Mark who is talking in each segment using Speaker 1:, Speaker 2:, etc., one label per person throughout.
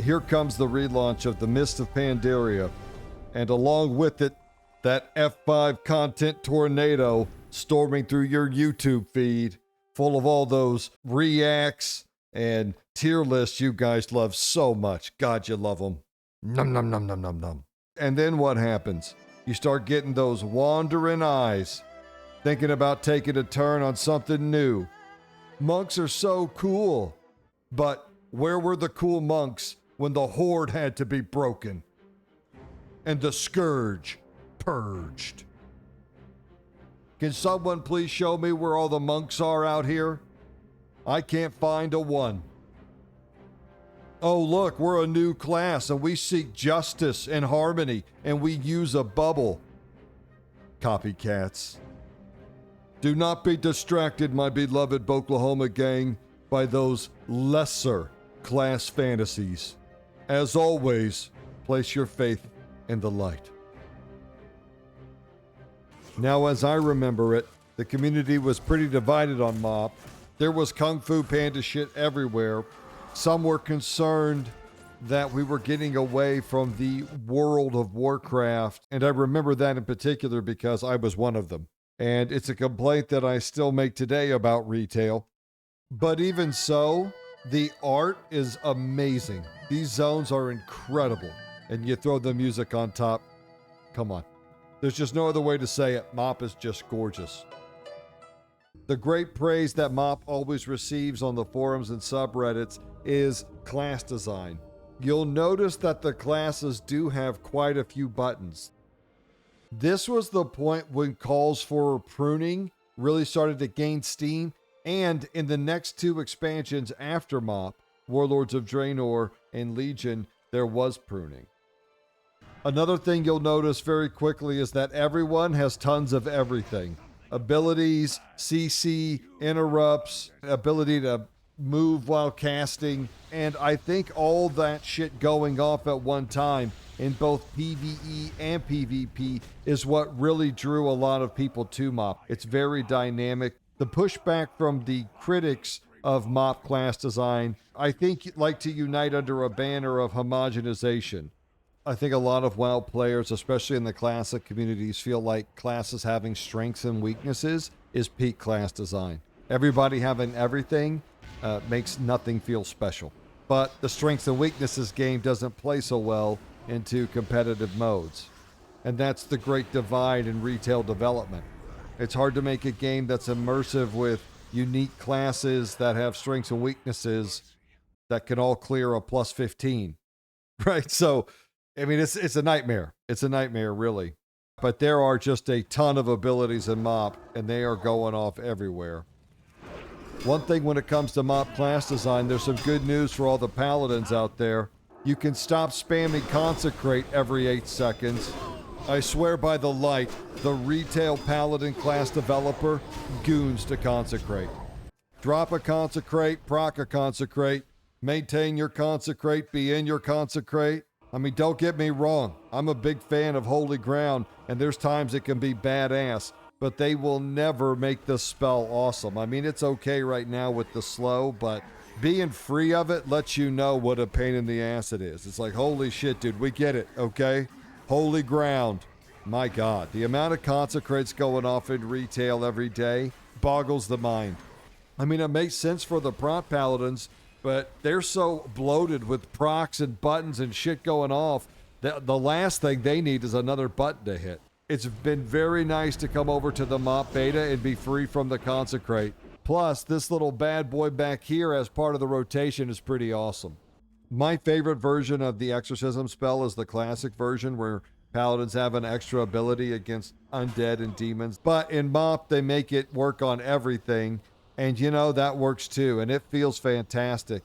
Speaker 1: here comes the relaunch of the Mist of Pandaria, and along with it, that F5 content tornado storming through your YouTube feed, full of all those reacts and tier lists you guys love so much. God, you love them. Num, num, num, num, num, num. And then what happens? You start getting those wandering eyes, thinking about taking a turn on something new. Monks are so cool, but where were the cool monks when the horde had to be broken and the scourge purged? Can someone please show me where all the monks are out here? I can't find a one. Oh, look, we're a new class and we seek justice and harmony and we use a bubble. Copycats. Do not be distracted, my beloved Oklahoma gang, by those lesser class fantasies. As always, place your faith in the light. Now, as I remember it, the community was pretty divided on MoP. There was Kung Fu Panda shit everywhere. Some were concerned that we were getting away from the World of Warcraft, and I remember that in particular because I was one of them. And it's a complaint that I still make today about retail. But even so, the art is amazing. These zones are incredible. And you throw the music on top. Come on. There's just no other way to say it. MoP is just gorgeous. The great praise that MoP always receives on the forums and subreddits is class design. You'll notice that the classes do have quite a few buttons. This was the point when calls for pruning really started to gain steam, and in the next two expansions after MoP, Warlords of Draenor and Legion, there was pruning. Another thing you'll notice very quickly is that everyone has tons of everything. Abilities, CC, interrupts, ability to move while casting, and I think all that shit going off at one time in both PvE and PvP is what really drew a lot of people to MoP. It's very dynamic. The pushback from the critics of MoP class design, I think, like to unite under a banner of homogenization. I think a lot of WoW players, especially in the classic communities, feel like classes having strengths and weaknesses is peak class design. Everybody having everything makes nothing feel special. But the strengths and weaknesses game doesn't play so well into competitive modes. And that's the great divide in retail development. It's hard to make a game that's immersive with unique classes that have strengths and weaknesses that can all clear a plus 15, right? So, I mean, it's a nightmare. It's a nightmare, really. But there are just a ton of abilities in MoP, and they are going off everywhere. One thing when it comes to MoP class design, there's some good news for all the Paladins out there. You can stop spamming Consecrate every 8 seconds. I swear by the light, the retail Paladin class developer goons to Consecrate. Drop a Consecrate, proc a Consecrate, maintain your Consecrate, be in your Consecrate. I mean, don't get me wrong. I'm a big fan of Holy Ground, and there's times it can be badass, but they will never make the spell awesome. I mean, it's okay right now with the slow, but being free of it lets you know what a pain in the ass it is. It's like, holy shit, dude, we get it, okay? Holy Ground. My God, the amount of Consecrates going off in retail every day boggles the mind. I mean, it makes sense for the prot Paladins, but they're so bloated with procs and buttons and shit going off that the last thing they need is another button to hit. It's been very nice to come over to the MoP beta and be free from the Consecrate. Plus, this little bad boy back here as part of the rotation is pretty awesome. My favorite version of the Exorcism spell is the classic version where Paladins have an extra ability against undead and demons. But in MoP, they make it work on everything. And you know, that works too, and it feels fantastic.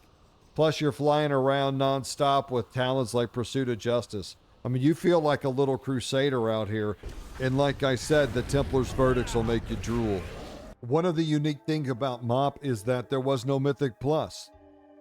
Speaker 1: Plus, you're flying around nonstop with talents like Pursuit of Justice. I mean, you feel like a little crusader out here. And like I said, the Templar's verdicts will make you drool. One of the unique things about MoP is that there was no Mythic Plus.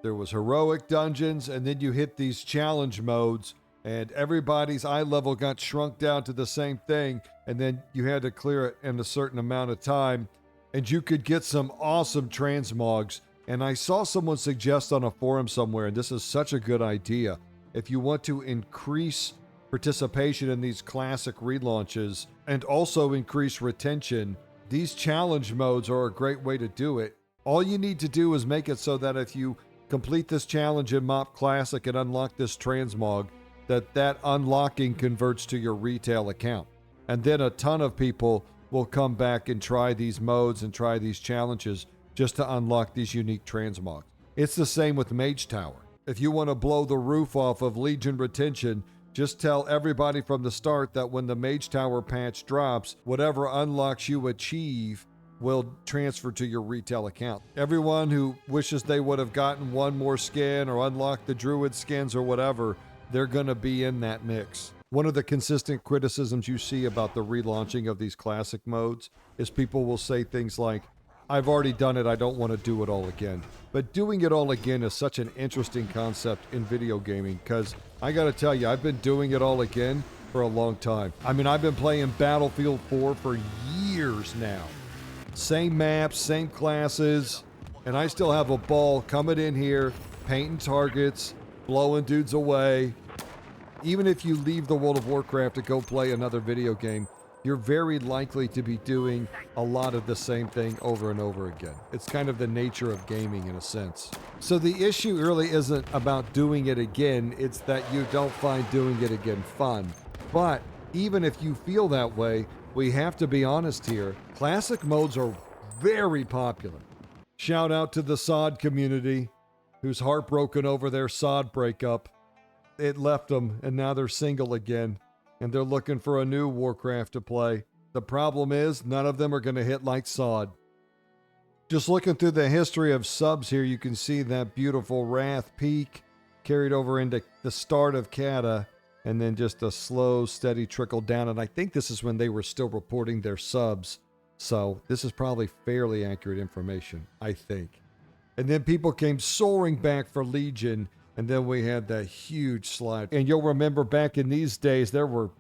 Speaker 1: There was heroic dungeons, and then you hit these challenge modes, and everybody's eye level got shrunk down to the same thing, and then you had to clear it in a certain amount of time. And you could get some awesome transmogs. And I saw someone suggest on a forum somewhere, and this is such a good idea. if you want to increase participation in these classic relaunches and also increase retention, these challenge modes are a great way to do it. All you need to do is make it so that if you complete this challenge in MoP Classic and unlock this transmog, that unlocking converts to your retail account. And then a ton of people will come back and try these modes and try these challenges just to unlock these unique transmogs. It's the same with Mage Tower. If you want to blow the roof off of Legion retention, just tell everybody from the start that when the Mage Tower patch drops, whatever unlocks you achieve will transfer to your retail account. Everyone who wishes they would have gotten one more skin or unlocked the Druid skins or whatever, they're going to be in that mix. One of the consistent criticisms you see about the relaunching of these classic modes is people will say things like, I've already done it, I don't want to do it all again. But doing it all again is such an interesting concept in video gaming, because I gotta tell you, I've been doing it all again for a long time. I mean, I've been playing Battlefield 4 for years now. Same maps, same classes, and I still have a ball coming in here, painting targets, blowing dudes away. Even if you leave the World of Warcraft to go play another video game, you're very likely to be doing a lot of the same thing over and over again. It's kind of the nature of gaming in a sense. So the issue really isn't about doing it again, it's that you don't find doing it again fun. But even if you feel that way, we have to be honest here. Classic modes are very popular. Shout out to the SOD community, who's heartbroken over their SOD breakup. It left them, and now they're single again, and they're looking for a new Warcraft to play. The problem is, none of them are going to hit like SOD. Just looking through the history of subs here, you can see that beautiful Wrath peak carried over into the start of Kata, and then just a slow, steady trickle down. And I think this is when they were still reporting their subs. So this is probably fairly accurate information, I think. And then people came soaring back for Legion, and then we had that huge slide. And you'll remember back in these days, there were,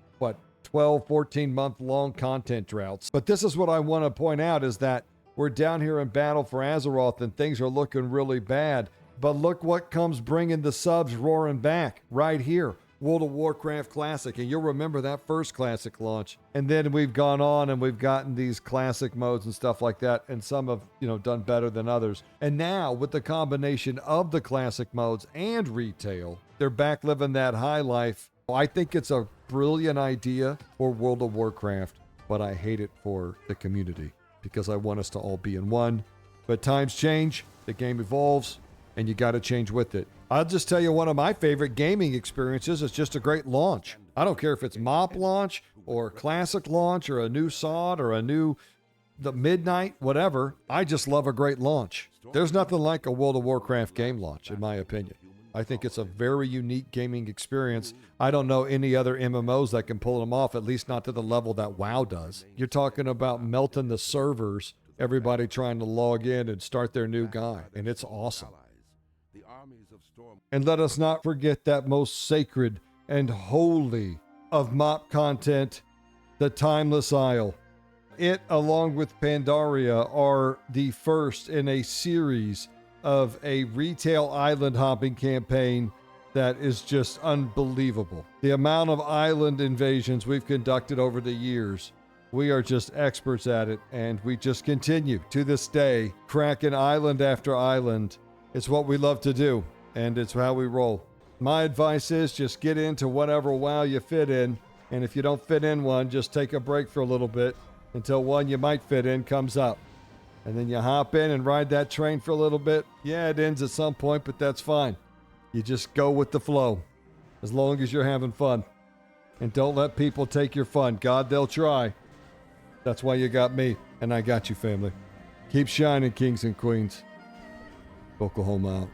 Speaker 1: 12, 14-month-long content droughts. But this is what I want to point out, is that we're down here in Battle for Azeroth, and things are looking really bad. But look what comes bringing the subs roaring back right here. World of Warcraft Classic, and you'll remember that first Classic launch. And then we've gone on and we've gotten these Classic modes and stuff like that, and some have, done better than others. And now, with the combination of the Classic modes and retail, they're back living that high life. I think it's a brilliant idea for World of Warcraft, but I hate it for the community, because I want us to all be in one. But times change, the game evolves, and you got to change with it. I'll just tell you, one of my favorite gaming experiences is just a great launch. I don't care if it's MoP launch or Classic launch or a new SOD or the Midnight, whatever. I just love a great launch. There's nothing like a World of Warcraft game launch, in my opinion. I think it's a very unique gaming experience. I don't know any other MMOs that can pull them off, at least not to the level that WoW does. You're talking about melting the servers, everybody trying to log in and start their new guy, and it's awesome. And let us not forget that most sacred and holy of MoP content, the Timeless Isle. It, along with Pandaria, are the first in a series of a retail island hopping campaign that is just unbelievable. The amount of island invasions we've conducted over the years, we are just experts at it, and we just continue to this day, cracking island after island. It's what we love to do, and it's how we roll. My advice is just get into whatever WoW you fit in, and if you don't fit in one, just take a break for a little bit until one you might fit in comes up. And then you hop in and ride that train for a little bit. Yeah, it ends at some point, but that's fine. You just go with the flow, as long as you're having fun. And don't let people take your fun. God, they'll try. That's why you got me, and I got you, family. Keep shining, kings and queens. Oklahoma out.